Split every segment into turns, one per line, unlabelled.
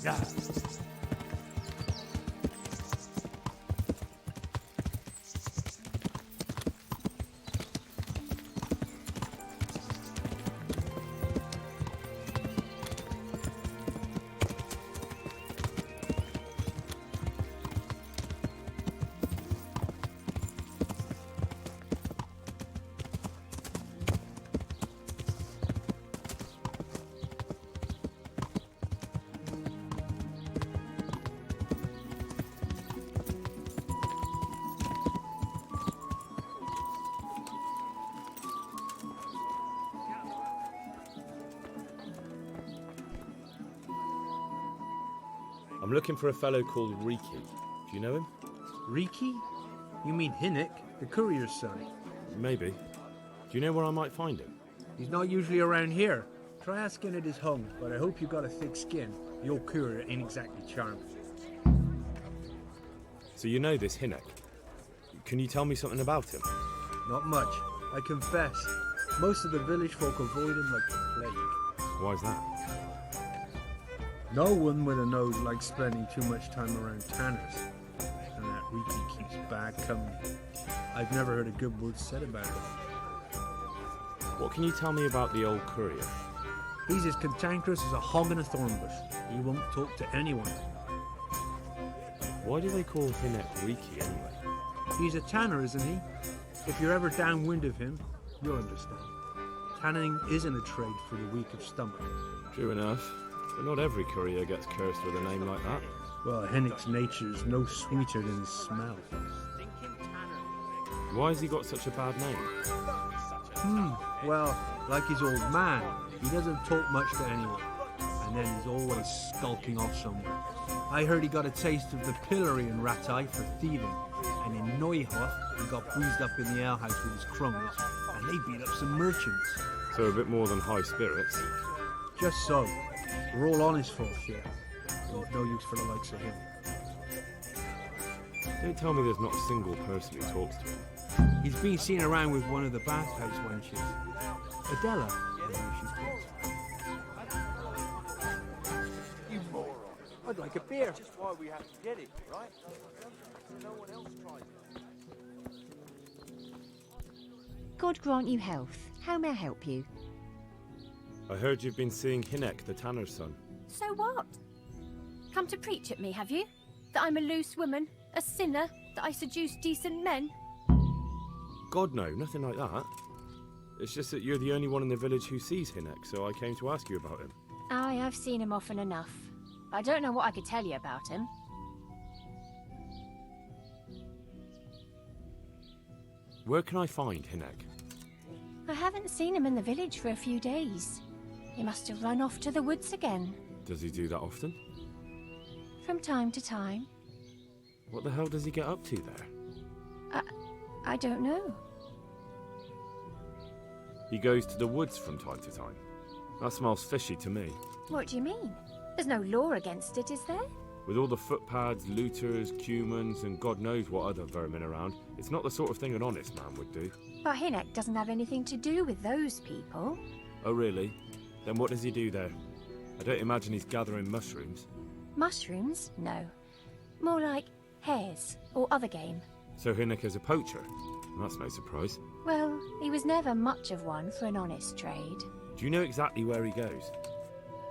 Yeah.
I'm looking for a fellow called Riki. Do you know him?
Riki? You mean Hinnick, the courier's son?
Maybe. Do you know where I might find him?
He's not usually around here. Try asking at his home, but I hope you got a thick skin. The old courier ain't exactly charming.
So you know this Hinnick. Can you tell me something about him?
Not much, I confess. Most of the village folk avoid him like the plague.
Why's that?
No one with a nose likes spending too much time around tanners. And that Riki keeps bad company. I've never heard a good word said about him.
What can you tell me about the old courier?
He's as cantankerous as a hog in a thorn bush. He won't talk to anyone.
Why do they call Hinnick Riki anyway?
He's a tanner, isn't he? If you're ever downwind of him, you'll understand. Tanning isn't a trade for the weak of stomach.
True enough. But not every courier gets cursed with a name like that.
Well, Hinnick's nature's no sweeter than his smell.
Why has he got such a bad name?
Well, like his old man, he doesn't talk much to anyone. And then he's always skulking off somewhere. I heard he got a taste of the pillory in Rattay for thieving. And in Neuhof, he got bruised up in the alehouse with his cronies. And they beat up some merchants.
So a bit more than high spirits.
Just so. We're all honest folks here. There's no use for the likes of him.
Don't tell me there's not a single person who talks to him.
He's been seen around with one of the bathhouse wenches. Adela, I know she's called. You moron. I'd like a beer.
That's just why we have to get it, right? No one else tries it.
God grant you health. How may I help you?
I heard you've been seeing Hinnick, the tanner's son.
So what? Come to preach at me, have you? That I'm a loose woman, a sinner, that I seduce decent men?
God, no, nothing like that. It's just that you're the only one in the village who sees Hinnick, so I came to ask you about him.
Aye, I've seen him often enough. I don't know what I could tell you about him.
Where can I find Hinnick?
I haven't seen him in the village for a few days. He must have run off to the woods again.
Does he do that often?
From time to time.
What the hell does he get up to there?
I don't know.
He goes to the woods from time to time. That smells fishy to me.
What do you mean? There's no law against it, is there?
With all the footpads, looters, cumans, and God knows what other vermin around, it's not the sort of thing an honest man would do.
But Hinnick doesn't have anything to do with those people.
Oh, really? Then what does he do there? I don't imagine he's gathering mushrooms.
Mushrooms? No. More like hares or other game.
So Hinnick is a poacher? That's no surprise.
Well, he was never much of one for an honest trade.
Do you know exactly where he goes?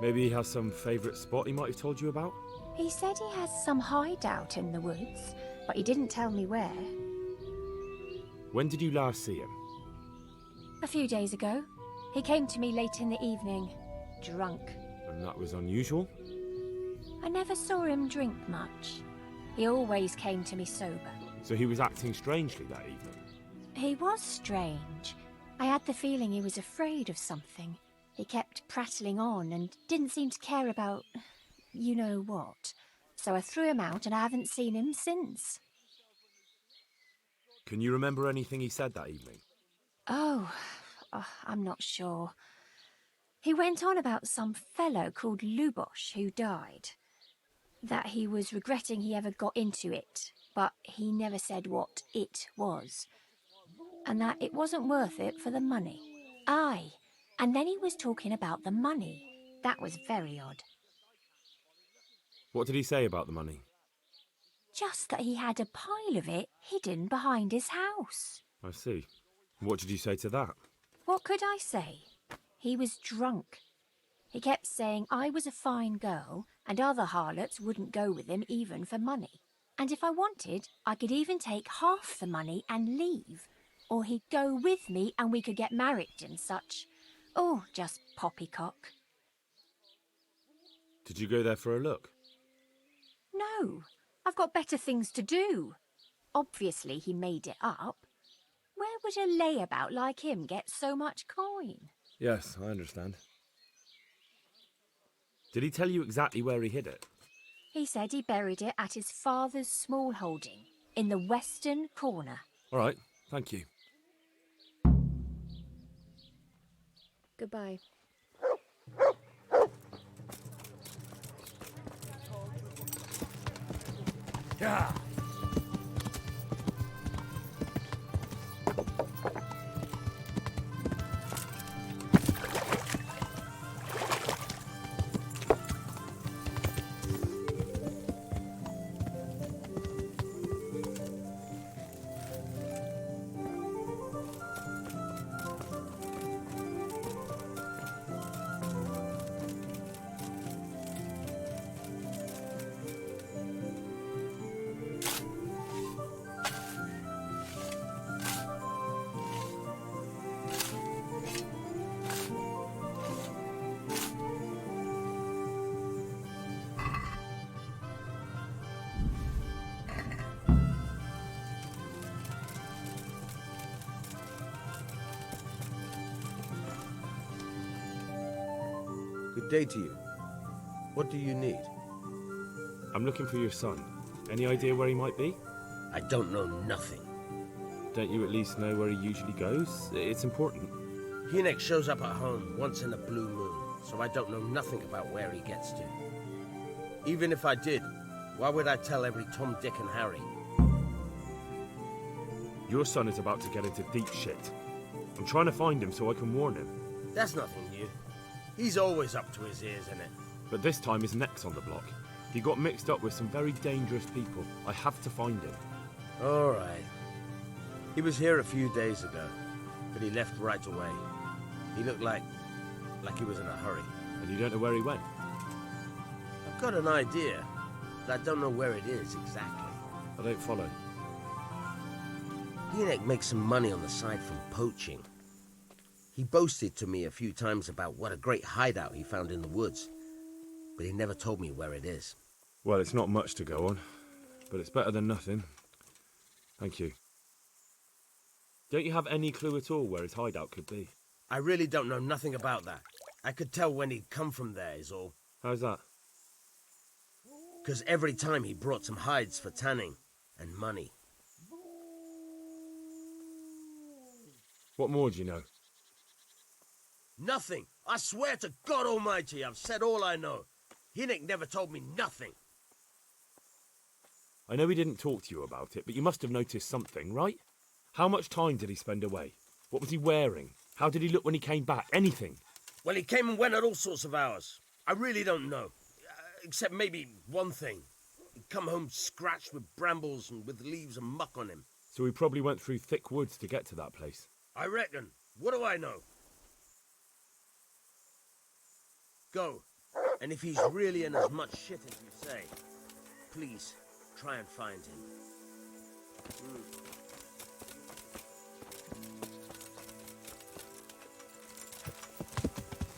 Maybe he has some favourite spot he might have told you about?
He said he has some hideout in the woods, but he didn't tell me where.
When did you last see him?
A few days ago. He came to me late in the evening, drunk.
And that was unusual?
I never saw him drink much. He always came to me sober.
So he was acting strangely that evening?
He was strange. I had the feeling he was afraid of something. He kept prattling on and didn't seem to care about you know what. So I threw him out and I haven't seen him since.
Can you remember anything he said that evening?
Oh, I'm not sure. He went on about some fellow called Lubosh who died. That he was regretting he ever got into it, but he never said what it was. And that it wasn't worth it for the money. Aye, and then he was talking about the money. That was very odd.
What did he say about the money?
Just that he had a pile of it hidden behind his house.
I see. What did you say to that?
What could I say? He was drunk. He kept saying I was a fine girl and other harlots wouldn't go with him even for money. And if I wanted, I could even take half the money and leave. Or he'd go with me and we could get married and such. Oh, just poppycock.
Did you go there for a look?
No, I've got better things to do. Obviously he made it up. Where would a layabout like him get so much coin?
Yes, I understand. Did he tell you exactly where he hid it?
He said he buried it at his father's small holding, in the western corner.
All right, thank you.
Goodbye.
Yeah.
Good day to you. What do you need?
I'm looking for your son. Any idea where he might be?
I don't know nothing.
Don't you at least know where he usually goes? It's important.
Hynek shows up at home once in a blue moon, so I don't know nothing about where he gets to. Even if I did, why would I tell every Tom, Dick and Harry?
Your son is about to get into deep shit. I'm trying to find him so I can warn him.
That's nothing new. He's always up to his ears in it.
But this time his neck's on the block. He got mixed up with some very dangerous people. I have to find him.
All right. He was here a few days ago, but he left right away. He looked like he was in a hurry.
And you don't know where he went?
I've got an idea, but I don't know where it is exactly.
I don't follow.
Hynek makes some money on the side from poaching. He boasted to me a few times about what a great hideout he found in the woods, but he never told me where it is.
Well, it's not much to go on, but it's better than nothing. Thank you. Don't you have any clue at all where his hideout could be?
I really don't know nothing about that. I could tell when he'd come from there, is all.
How's that?
'Cause every time he brought some hides for tanning and money.
What more do you know?
Nothing! I swear to God Almighty, I've said all I know. Hynek never told me nothing.
I know he didn't talk to you about it, but you must have noticed something, right? How much time did he spend away? What was he wearing? How did he look when he came back? Anything?
Well, he came and went at all sorts of hours. I really don't know. Except maybe one thing. He'd come home scratched with brambles and with leaves and muck on him.
So he probably went through thick woods to get to that place.
I reckon. What do I know? Go. And if he's really in as much shit as you say, please try and find him.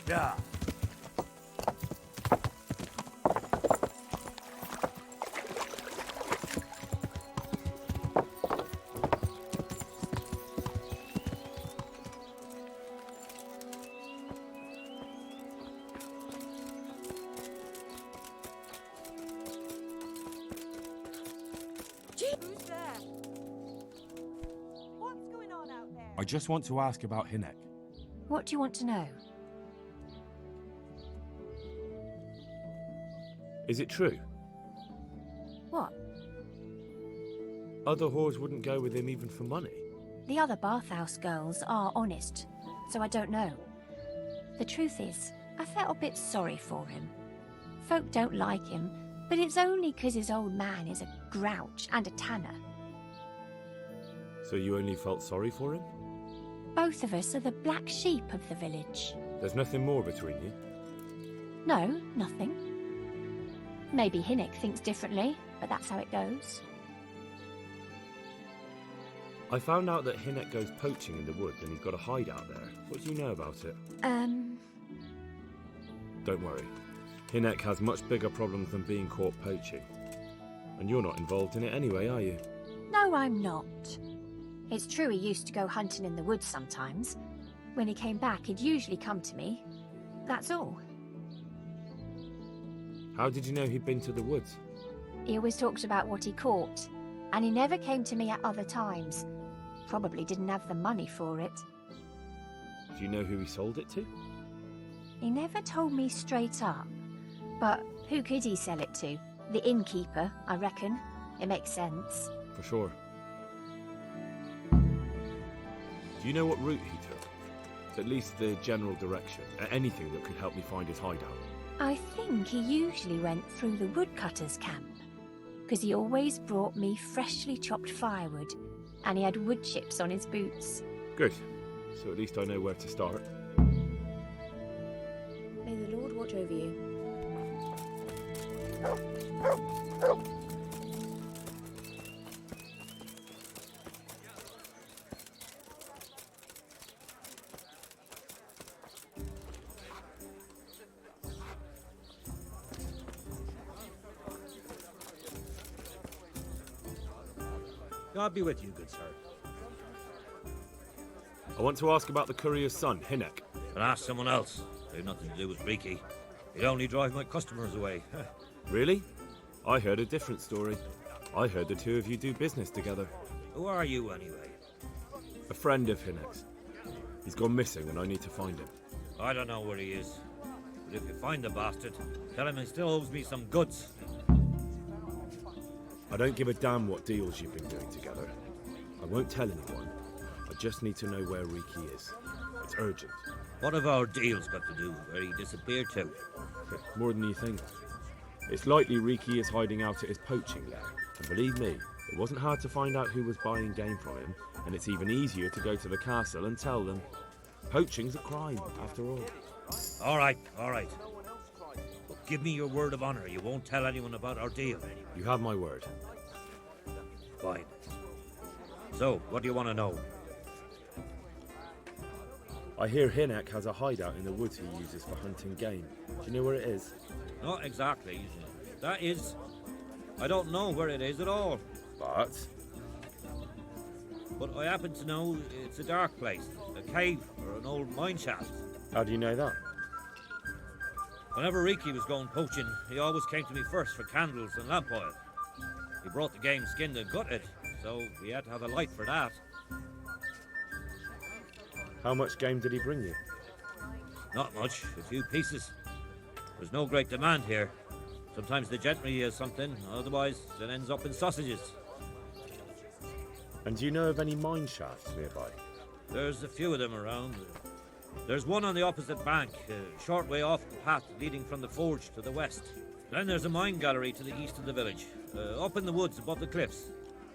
Yeah.
Who's there? What's going on out there?
I just want to ask about Hynek.
What do you want to know?
Is it true?
What?
Other whores wouldn't go with him even for money.
The other bathhouse girls are honest, so I don't know. The truth is, I felt a bit sorry for him. Folk don't like him, But it's only 'cause his old man is a grouch and a tanner.
So you only felt sorry for him?
Both of us are the black sheep of the village.
There's nothing more between you?
No, nothing. Maybe Hinnock thinks differently, but that's how it goes.
I found out that Hinnock goes poaching in the woods and he's got a hideout there. What do you know about it? Don't worry. Hinnock has much bigger problems than being caught poaching. And you're not involved in it anyway, are you?
No, I'm not. It's true he used to go hunting in the woods sometimes. When he came back, he'd usually come to me. That's all.
How did you know he'd been to the woods?
He always talked about what he caught, and he never came to me at other times. Probably didn't have the money for it.
Do you know who he sold it to?
He never told me straight up. But who could he sell it to? The innkeeper, I reckon. It makes sense.
For sure. Do you know what route he took? At least the general direction. Anything that could help me find his hideout.
I think he usually went through the woodcutter's camp, because he always brought me freshly chopped firewood, and he had wood chips on his boots.
Good. So at least I know where to start.
May the Lord watch over you.
God be with you, good sir.
I want to ask about the courier's son, Hinnock.
But ask someone else. They've nothing to do with Reekie. He'd only drive my customers away.
Really? I heard a different story. I heard the two of you do business together.
Who are you, anyway?
A friend of Hinnock's. He's gone missing and I need to find him.
I don't know where he is. But if you find the bastard, tell him he still owes me some goods.
I don't give a damn what deals you've been doing together. I won't tell anyone. I just need to know where Reekie is. It's urgent.
What have our deals got to do where he disappeared to?
More than you think. It's likely Reekie is hiding out at his poaching lair. And believe me, it wasn't hard to find out who was buying game from him, and it's even easier to go to the castle and tell them. Poaching's a crime, after all.
All right. But give me your word of honor you won't tell anyone about our deal.
You have my word.
Fine. So, what do you want to know?
I hear Hinnock has a hideout in the woods he uses for hunting game. Do you know where it is?
Not exactly. That is... I don't know where it is at all.
But
But I happen to know it's a dark place. A cave or an old mine shaft.
how do you know that?
Whenever Reekie was going poaching, he always came to me first for candles and lamp oil. He brought the game skinned and gutted, so we had to have a light for that.
How much game did he bring you?
Not much, a few pieces. There's no great demand here. Sometimes the gentry has something, otherwise it ends up in sausages.
And do you know of any mine shafts nearby?
There's a few of them around. There's one on the opposite bank, a short way off the path leading from the forge to the west. Then there's a mine gallery to the east of the village, up in the woods above the cliffs.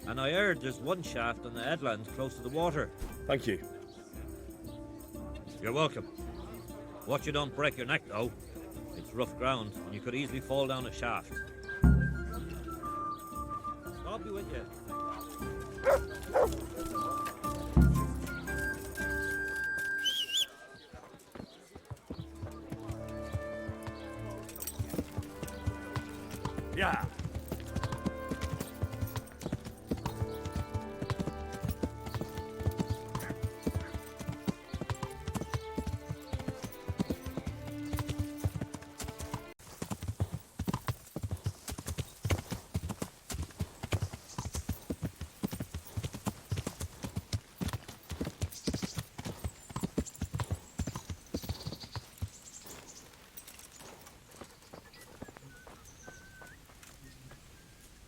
And I heard there's one shaft on the headland close to the water.
Thank you.
You're welcome. Watch you don't break your neck, though. It's rough ground, and you could easily fall down a shaft. I'll be with you.
Yeah.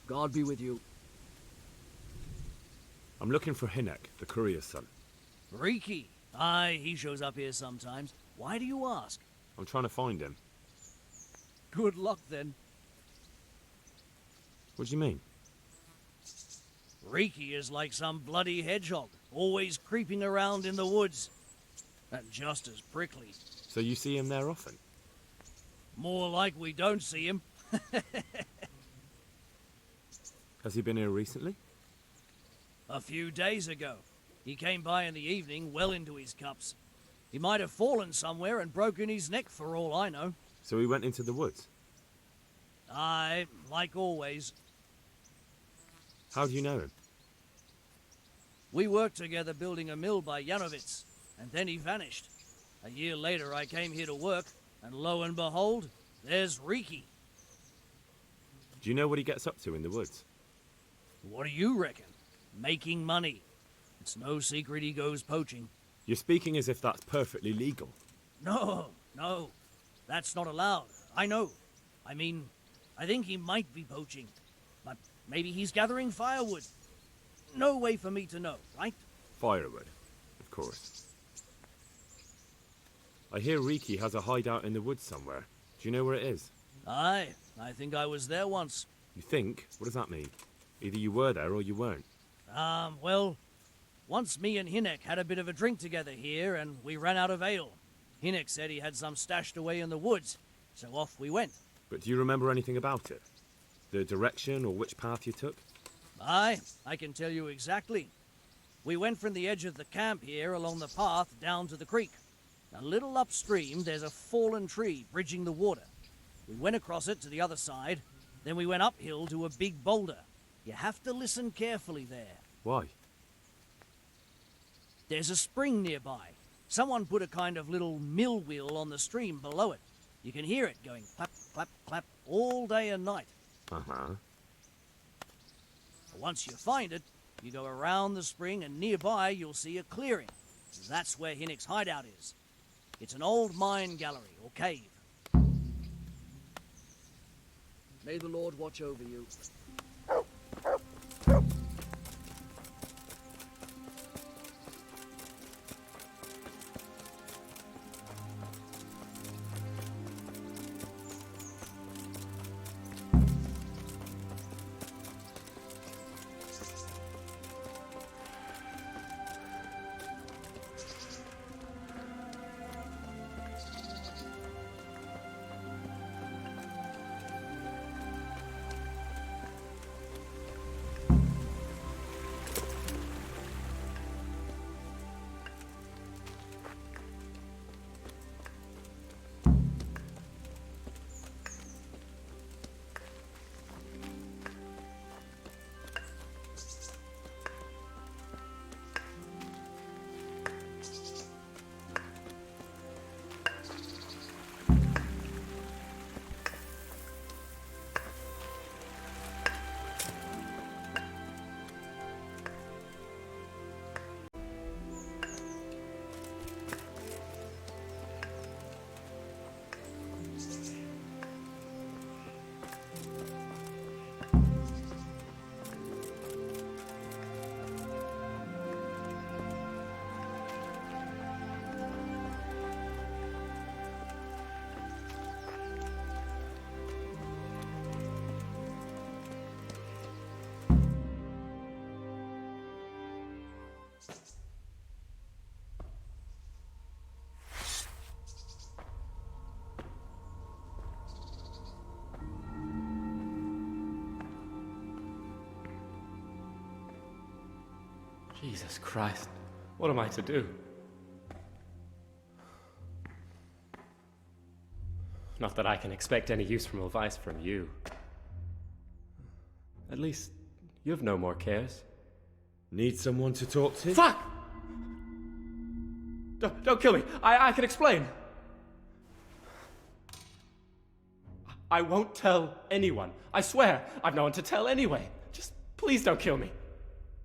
God be with you.
I'm looking for Hinnock, the courier's son.
Reekie. Aye, he shows up here sometimes. Why do you ask?
I'm trying to find him.
Good luck then.
What do you mean?
Riki is like some bloody hedgehog, always creeping around in the woods. And just as prickly.
So you see him there often?
More like we don't see him.
Has he been here recently?
A few days ago. He came by in the evening, well into his cups. He might have fallen somewhere and broken his neck for all I know.
So he went into the woods?
Aye, like always.
How do you know him?
We worked together building a mill by Yanovitz, and then he vanished. A year later I came here to work, and lo and behold, there's Riki.
Do you know what he gets up to in the woods?
What do you reckon? Making money. It's no secret he goes poaching.
You're speaking as if that's perfectly legal.
No, that's not allowed. I know. I mean, I think he might be poaching, but maybe he's gathering firewood. No way for me to know, right?
Firewood, of course. I hear Riki has a hideout in the woods somewhere. Do you know where it is?
Aye, I think I was there once.
You think? What does that mean? Either you were there or you weren't.
Well, once me and Hinek had a bit of a drink together here, and we ran out of ale. Hinek said he had some stashed away in the woods, so off we went.
But do you remember anything about it? The direction or which path you took?
Aye, I can tell you exactly. We went from the edge of the camp here along the path down to the creek. A little upstream, there's a fallen tree bridging the water. We went across it to the other side, then we went uphill to a big boulder. You have to listen carefully there.
Why?
There's a spring nearby. Someone put a kind of little mill wheel on the stream below it. You can hear it going clap, clap, clap all day and night.
Uh-huh.
Once you find it, you go around the spring and nearby you'll see a clearing. That's where Hinek's hideout is. It's an old mine gallery or cave. May the Lord watch over you.
Jesus Christ, what am I to do? Not that I can expect any useful advice from you. At least, you've no more cares.
Need someone to talk to?
Fuck! Don't kill me. I can explain. I won't tell anyone. I swear, I've no one to tell anyway. Just please don't kill me.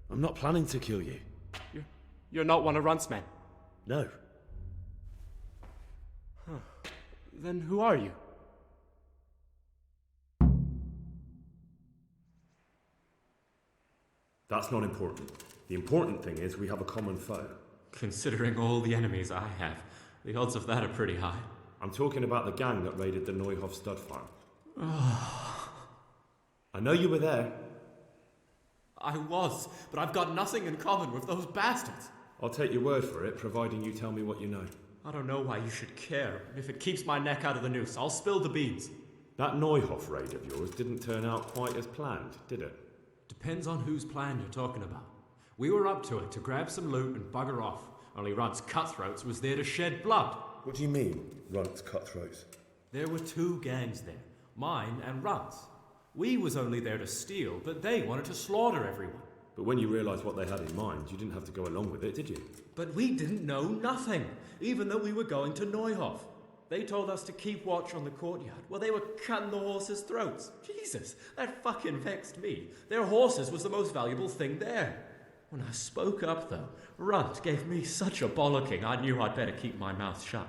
I'm not planning to kill you.
You're not one of Runt's men?
No.
Huh. Then who are you?
That's not important. The important thing is we have a common foe.
Considering all the enemies I have, the odds of that are pretty high.
I'm talking about the gang that raided the Neuhof stud farm. I know you were there.
I was, but I've got nothing in common with those bastards.
I'll take your word for it, providing you tell me what you know.
I don't know why you should care. If it keeps my neck out of the noose, I'll spill the beans.
That Neuhoff raid of yours didn't turn out quite as planned, did it?
Depends on whose plan you're talking about. We were up to it to grab some loot and bugger off. Only Runt's cutthroats was there to shed blood.
What do you mean, Runt's cutthroats?
There were two gangs there, mine and Runt's. We was only there to steal, but they wanted to slaughter everyone.
But when you realised what they had in mind, you didn't have to go along with it, did you?
But we didn't know nothing, even though we were going to Neuhoff. They told us to keep watch on the courtyard while they were cutting the horses' throats. Jesus, that fucking vexed me. Their horses was the most valuable thing there. When I spoke up, though, Runt gave me such a bollocking I knew I'd better keep my mouth shut.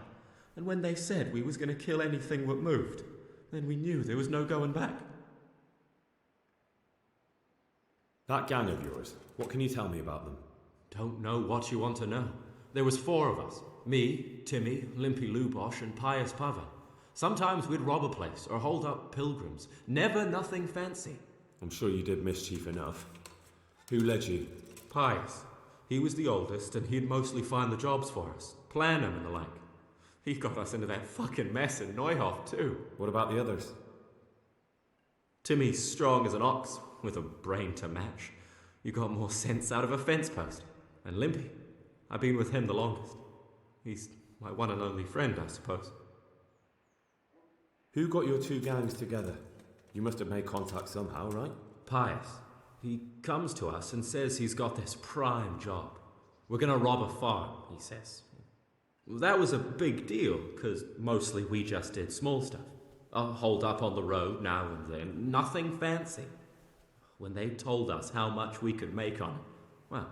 And when they said we was going to kill anything what moved, then we knew there was no going back.
That gang of yours, what can you tell me about them?
Don't know what you want to know. There was 4 of us. Me, Timmy, Limpy Lubosh, and Pius Pavan. Sometimes we'd rob a place or hold up pilgrims. Never nothing fancy.
I'm sure you did mischief enough. Who led you?
Pius. He was the oldest, and he'd mostly find the jobs for us, plan 'em and the like. He got us into that fucking mess in Neuhoff, too.
What about the others?
Timmy's strong as an ox, with a brain to match. You got more sense out of a fence post. And Limpy, I've been with him the longest. He's my one and only friend, I suppose.
Who got your 2 gangs together? You must have made contact somehow, right?
Pius. He comes to us and says he's got this prime job. We're gonna rob a farm, he says. That was a big deal, because mostly we just did small stuff. Hold up on the road now and then, nothing fancy. When they told us how much we could make on it, well,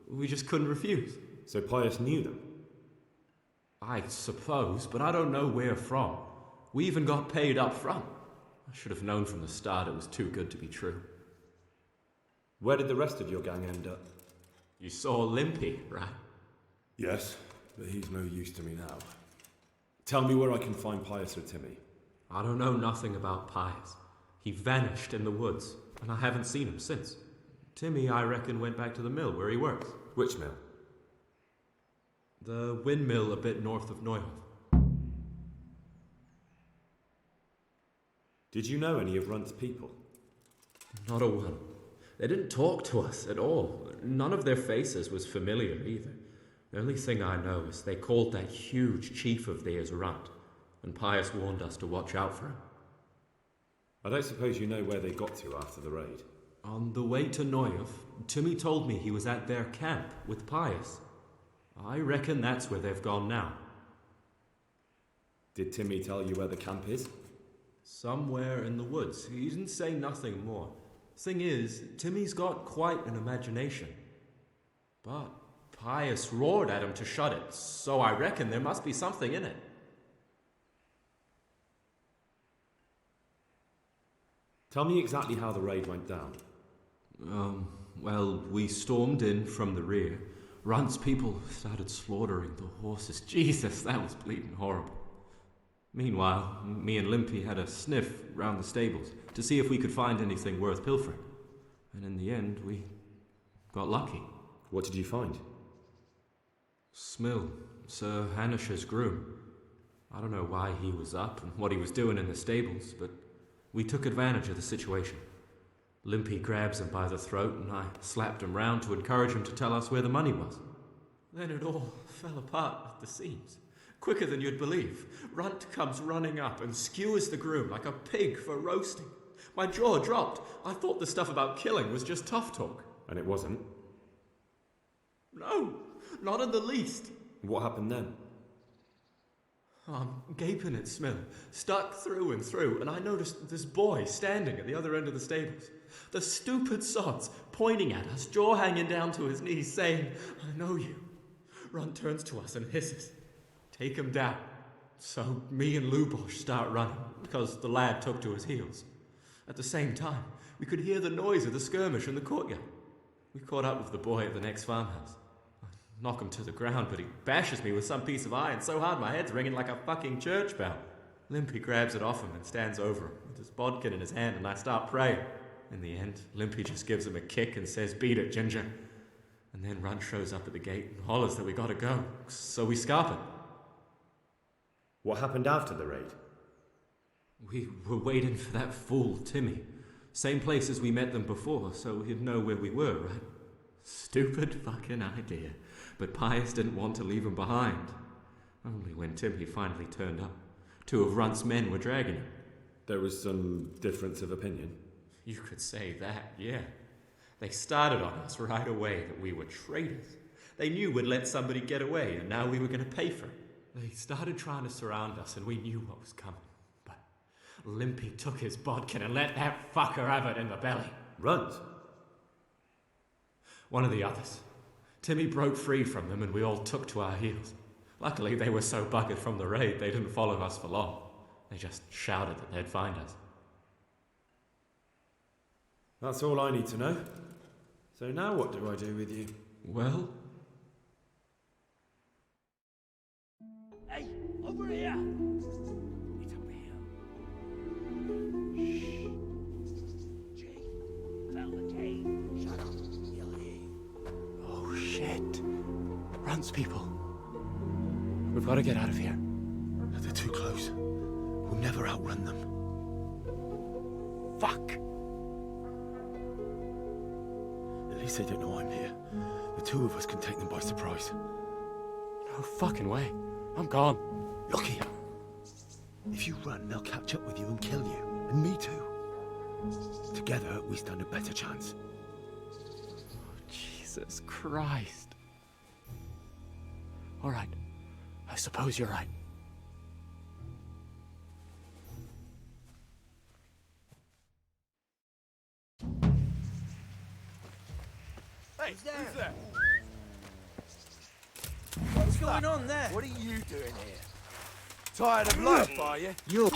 we just couldn't refuse.
So Pius knew them?
I suppose, but I don't know where from. We even got paid up front. I should have known from the start it was too good to be true.
Where did the rest of your gang end up?
You saw Limpy, right?
Yes, but he's no use to me now. Tell me where I can find Pius or Timmy.
I don't know nothing about Pius. He vanished in the woods, and I haven't seen him since. Timmy, I reckon, went back to the mill where he works.
Which mill?
The windmill a bit north of Neuhoff.
Did you know any of Runt's people?
Not a one. They didn't talk to us at all. None of their faces was familiar either. The only thing I know is they called that huge chief of theirs Runt, and Pius warned us to watch out for him.
I don't suppose you know where they got to after the raid?
On the way to Neuhoff, Timmy told me he was at their camp with Pius. I reckon that's where they've gone now.
Did Timmy tell you where the camp is?
Somewhere in the woods. He didn't say nothing more. Thing is, Timmy's got quite an imagination. But Pius roared at him to shut it, so I reckon there must be something in it.
Tell me exactly how the raid went down.
Well, we stormed in from the rear. Runt's people started slaughtering the horses. Jesus, that was bleeding horrible. Meanwhile, me and Limpy had a sniff round the stables to see if we could find anything worth pilfering. And in the end, we got lucky.
What did you find?
Smill, Sir Hanish's groom. I don't know why he was up and what he was doing in the stables, but we took advantage of the situation. Limpy grabs him by the throat, and I slapped him round to encourage him to tell us where the money was. Then it all fell apart at the seams. Quicker than you'd believe. Runt comes running up and skewers the groom like a pig for roasting. My jaw dropped. I thought the stuff about killing was just tough talk.
And it wasn't?
No, not in the least.
What happened then?
I'm gaping at Smill, stuck through and through, and I noticed this boy standing at the other end of the stables. The stupid sods pointing at us, jaw hanging down to his knees, saying, "I know you." Runt turns to us and hisses, "Take him down." So me and Lubosh start running, because the lad took to his heels. At the same time, we could hear the noise of the skirmish in the courtyard. We caught up with the boy at the next farmhouse. I knock him to the ground, but he bashes me with some piece of iron so hard my head's ringing like a fucking church bell. Limpy grabs it off him and stands over him with his bodkin in his hand, and I start praying. In the end, Limpy just gives him a kick and says, "Beat it, Ginger." And then Runt shows up at the gate and hollers that we gotta go, so we scarp it.
What happened after the raid?
We were waiting for that fool, Timmy. Same place as we met them before, so he'd know where we were, right? Stupid fucking idea. But Pius didn't want to leave him behind. Only when Timmy finally turned up, 2 of Runt's men were dragging him.
There was some difference of opinion.
You could say that, yeah. They started on us right away that we were traitors. They knew we'd let somebody get away, and now we were going to pay for it. They started trying to surround us, and we knew what was coming. But Limpy took his bodkin and let that fucker have it in the belly.
Runt?
One of the others. Timmy broke free from them, and we all took to our heels. Luckily, they were so buggered from the raid, they didn't follow us for long. They just shouted that they'd find us.
That's all I need to know. So now what do I do with you?
Well?
Hey, over here! It's over here. Shh. Jake, found the cave. Shut up. He'll hear you.
Oh, shit. Runt's people. We've got to get out of here.
They're too close. We'll never outrun them.
Fuck!
At least they don't know I'm here. The 2 of us can take them by surprise.
No fucking way. I'm gone.
Look here. If you run, they'll catch up with you and kill you. And me too. Together, we stand a better chance.
Jesus Christ. All right. I suppose you're right.
Hey, who's there? What's going on there? What are you doing here? Tired of life, are you?
You.
Is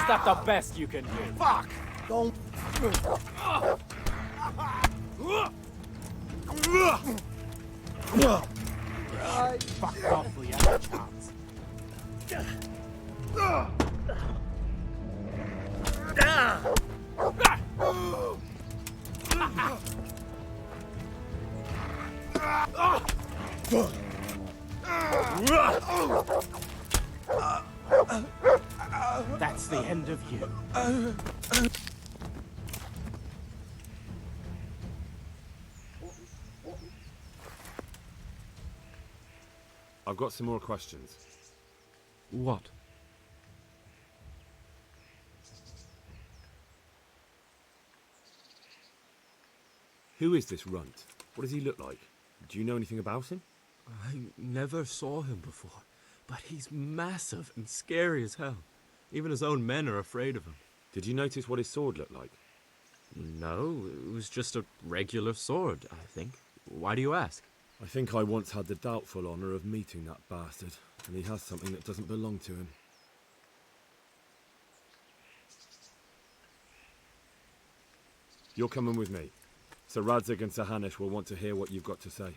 that the best you can do?
Fuck!
Don't.
Fuck off, we have a chance. That's the end of you.
I've got some more questions.
What?
Who is this Runt? What does he look like? Do you know anything about him?
I never saw him before, but he's massive and scary as hell. Even his own men are afraid of him.
Did you notice what his sword looked like?
No, it was just a regular sword, I think. Why do you ask?
I think I once had the doubtful honour of meeting that bastard, and he has something that doesn't belong to him. You're coming with me. Sir Radzig and Sir Hanush will want to hear what you've got to say.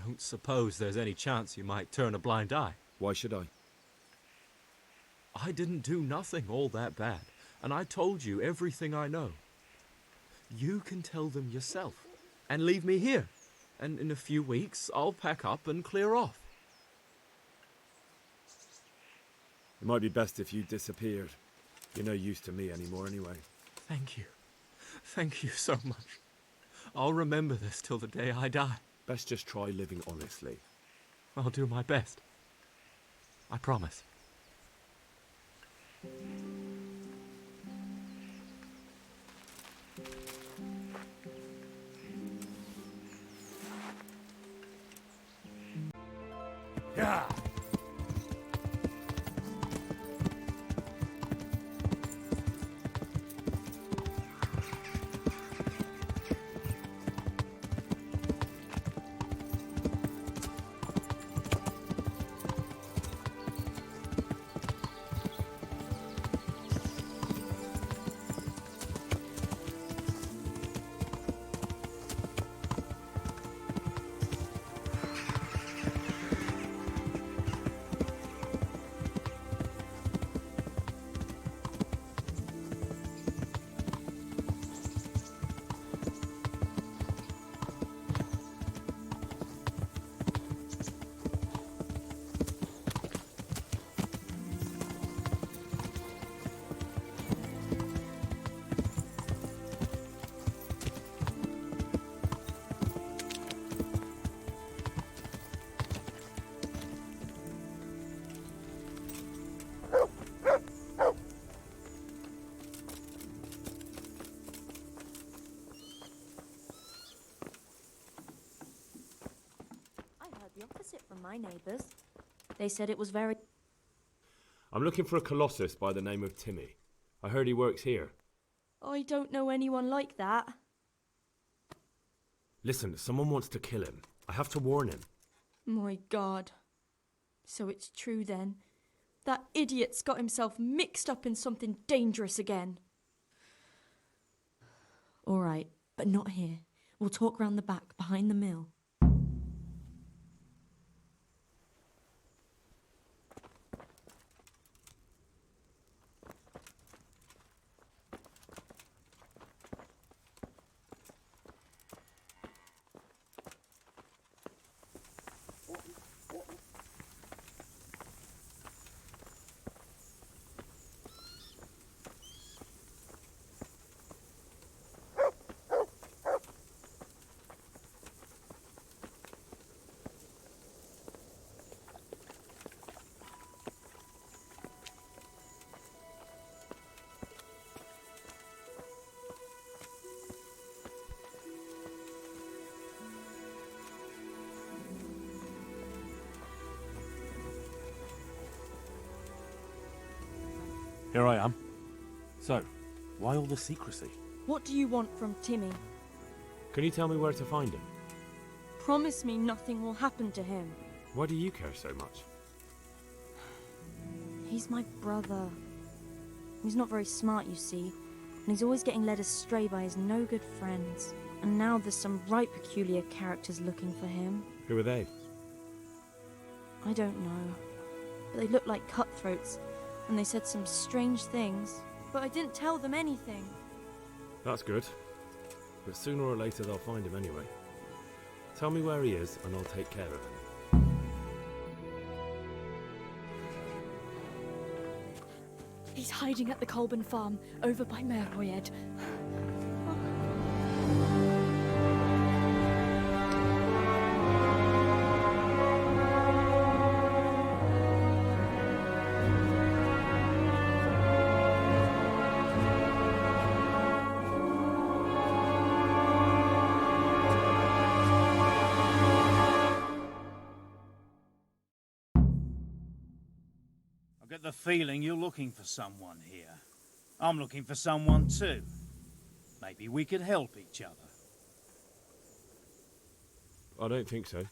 Don't suppose there's any chance you might turn a blind eye.
Why should I?
I didn't do nothing all that bad, and I told you everything I know. You can tell them yourself, and leave me here. And in a few weeks, I'll pack up and clear off.
It might be best if you disappeared. You're no use to me anymore anyway.
Thank you. Thank you so much. I'll remember this till the day I die.
Best just try living honestly.
I'll do my best. I promise.
Yeah.
opposite from my neighbours. They said it was very...
I'm looking for a colossus by the name of Timmy. I heard he works here.
I don't know anyone like that.
Listen, someone wants to kill him. I have to warn him.
My God. So it's true then. That idiot's got himself mixed up in something dangerous again. All right, but not here. We'll talk round the back, behind the mill.
Here I am. So, why all the secrecy?
What do you want from Timmy?
Can you tell me where to find him?
Promise me nothing will happen to him.
Why do you care so much?
He's my brother. He's not very smart, you see, and he's always getting led astray by his no-good friends. And now there's some right peculiar characters looking for him.
Who are they?
I don't know, but they look like cutthroats, and they said some strange things, but I didn't tell them anything.
That's good. But sooner or later they'll find him anyway. Tell me where he is and I'll take care of him.
He's hiding at the Colburn farm, over by Merhoyed.
I get the feeling you're looking for someone here. I'm looking for someone too. Maybe we could help each other.
I don't think so.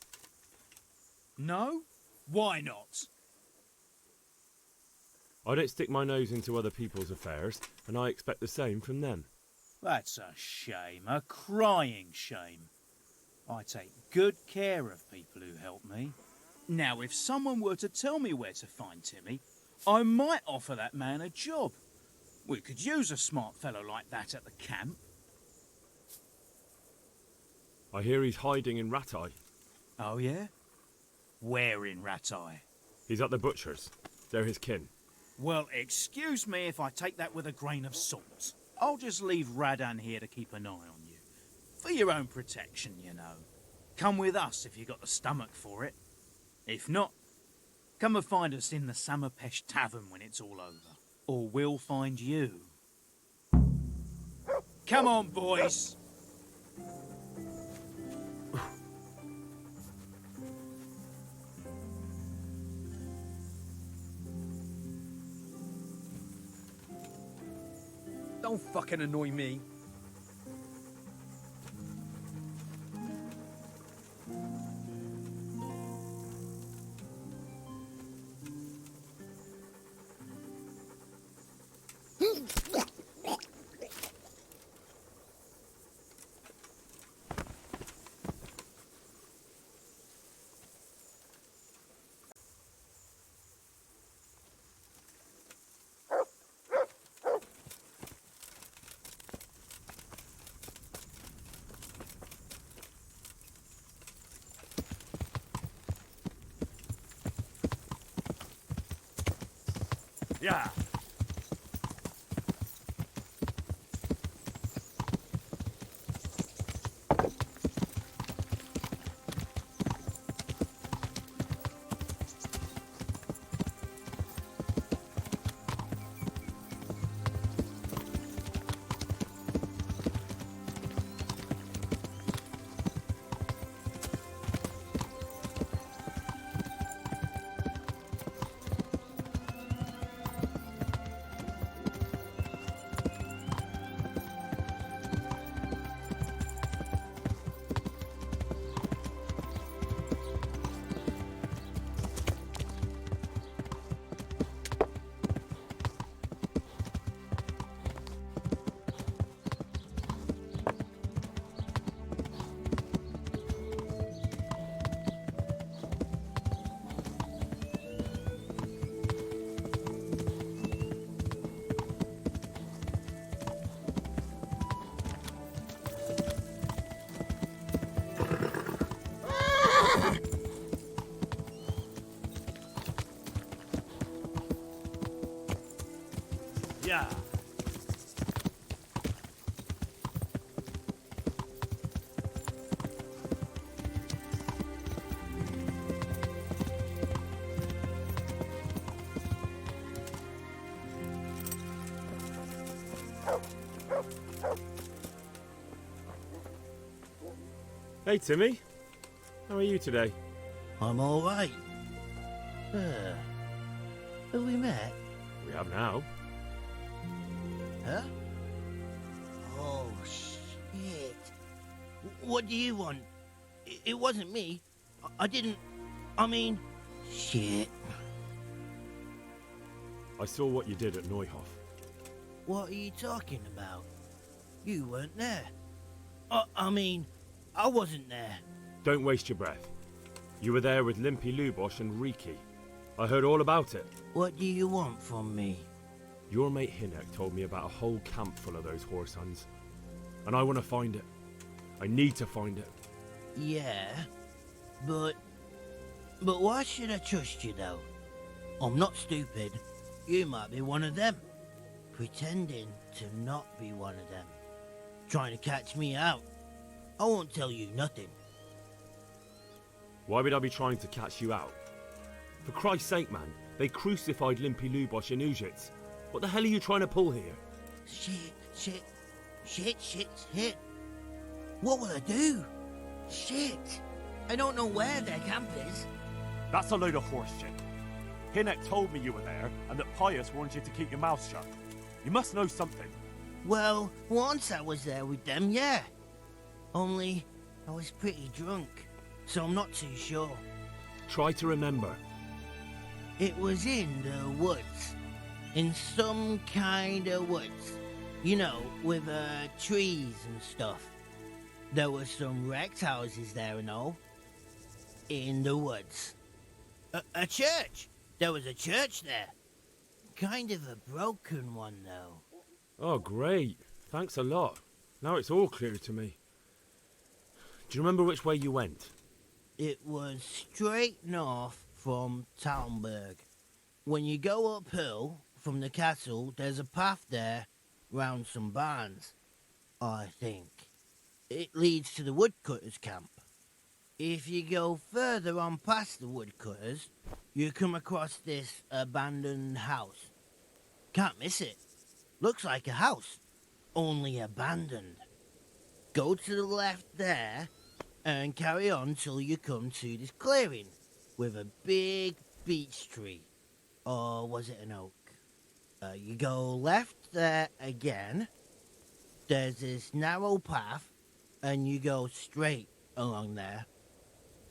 No? Why not?
I don't stick my nose into other people's affairs, and I expect the same from them.
That's a shame, a crying shame. I take good care of people who help me. Now, if someone were to tell me where to find Timmy, I might offer that man a job. We could use a smart fellow like that at the camp.
I hear he's hiding in Rattay.
Oh, yeah? Where in Rattay?
He's at the butcher's. They're his kin.
Well, excuse me if I take that with a grain of salt. I'll just leave Radan here to keep an eye on you. For your own protection, you know. Come with us if you got the stomach for it. If not, come and find us in the Samapesh Tavern when it's all over. Or we'll find you. Come on, boys!
Don't fucking annoy me.
Yeah. Yeah.
Hey, Timmy. How are you today?
I'm all right. Have we met?
We have now.
Huh? Oh, shit. What do you want? It wasn't me. I didn't... I mean... Shit.
I saw what you did at Neuhof.
What are you talking about? You weren't there. I mean, I wasn't there.
Don't waste your breath. You were there with Limpy Lubosh and Riki. I heard all about it.
What do you want from me?
Your mate Hinek told me about a whole camp full of those horse huns. And I want to find it. I need to find it.
Yeah, but why should I trust you, though? I'm not stupid. You might be one of them. Pretending to not be one of them. Trying to catch me out. I won't tell you nothing.
Why would I be trying to catch you out? For Christ's sake, man, they crucified Limpy Lubosh and Uzhitz. What the hell are you trying to pull here?
Shit. What will I do? Shit. I don't know where their camp is.
That's a load of horse shit. Hinek told me you were there and that Pius warned you to keep your mouth shut. You must know something.
Well, once I was there with them, yeah. Only, I was pretty drunk, so I'm not too sure.
Try to remember.
It was in the woods. In some kind of woods. You know, with trees and stuff. There were some wrecked houses there and all. In the woods. A church! There was a church there. Kind of a broken one, though.
Oh, great. Thanks a lot. Now it's all clear to me. Do you remember which way you went?
It was straight north from Talmberg. When you go uphill from the castle, there's a path there round some barns, I think. It leads to the woodcutters' camp. If you go further on past the woodcutters, you come across this abandoned house. Can't miss it. Looks like a house, only abandoned. Go to the left there and carry on till you come to this clearing with a big beech tree. Or was it an oak? You go left there again. There's this narrow path and you go straight along there.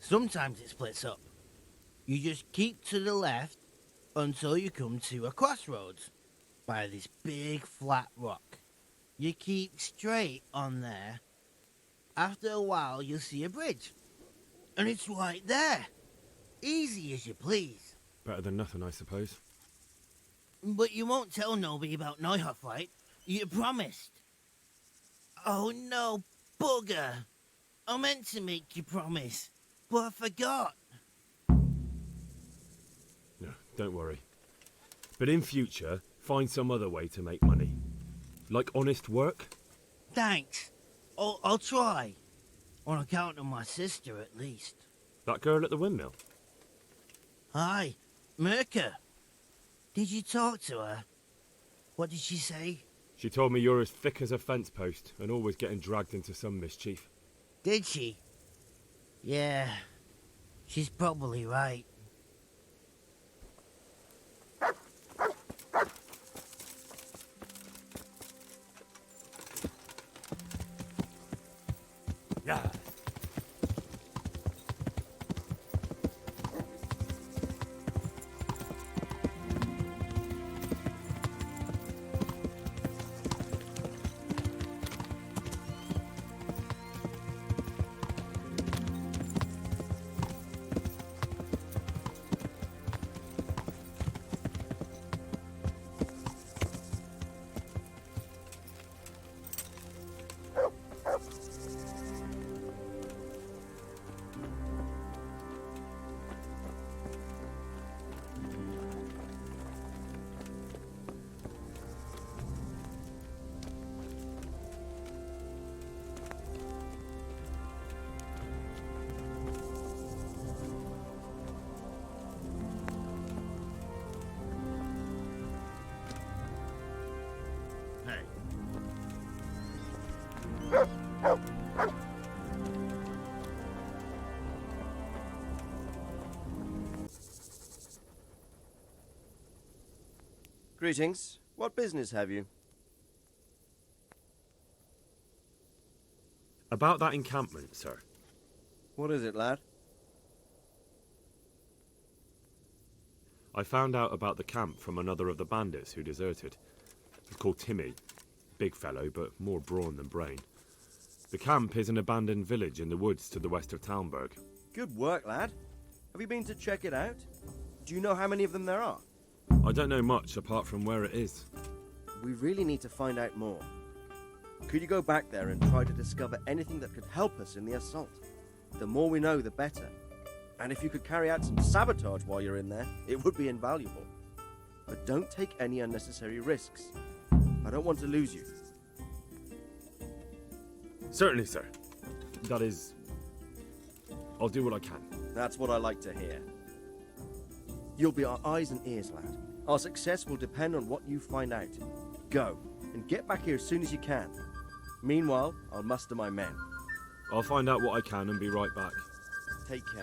Sometimes it splits up. You just keep to the left until you come to a crossroads by this big flat rock. You keep straight on there. After a while, you'll see a bridge. And it's right there. Easy as you please.
Better than nothing, I suppose.
But you won't tell nobody about Neuhof, right? You promised. Oh no, bugger. I meant to make you promise, but I forgot.
No, don't worry. But in future, find some other way to make money. Like honest work?
Thanks. I'll try. On account of my sister, at least.
That girl at the windmill?
Hi, Mirka. Did you talk to her? What did she say?
She told me you're as thick as a fence post and always getting dragged into some mischief.
Did she? Yeah, she's probably right.
Yeah.
Greetings. What business have you?
About that encampment, sir.
What is it, lad?
I found out about the camp from another of the bandits who deserted. He's called Timmy. Big fellow, but more brawn than brain. The camp is an abandoned village in the woods to the west of Talmberg.
Good work, lad. Have you been to check it out? Do you know how many of them there are?
I don't know much apart from where it is.
We really need to find out more. Could you go back there and try to discover anything that could help us in the assault? The more we know, the better. And if you could carry out some sabotage while you're in there, it would be invaluable. But don't take any unnecessary risks. I don't want to lose you.
Certainly, sir. That is... I'll do what I can.
That's what I like to hear. You'll be our eyes and ears, lad. Our success will depend on what you find out. Go, and get back here as soon as you can. Meanwhile, I'll muster my men.
I'll find out what I can and be right back.
Take care.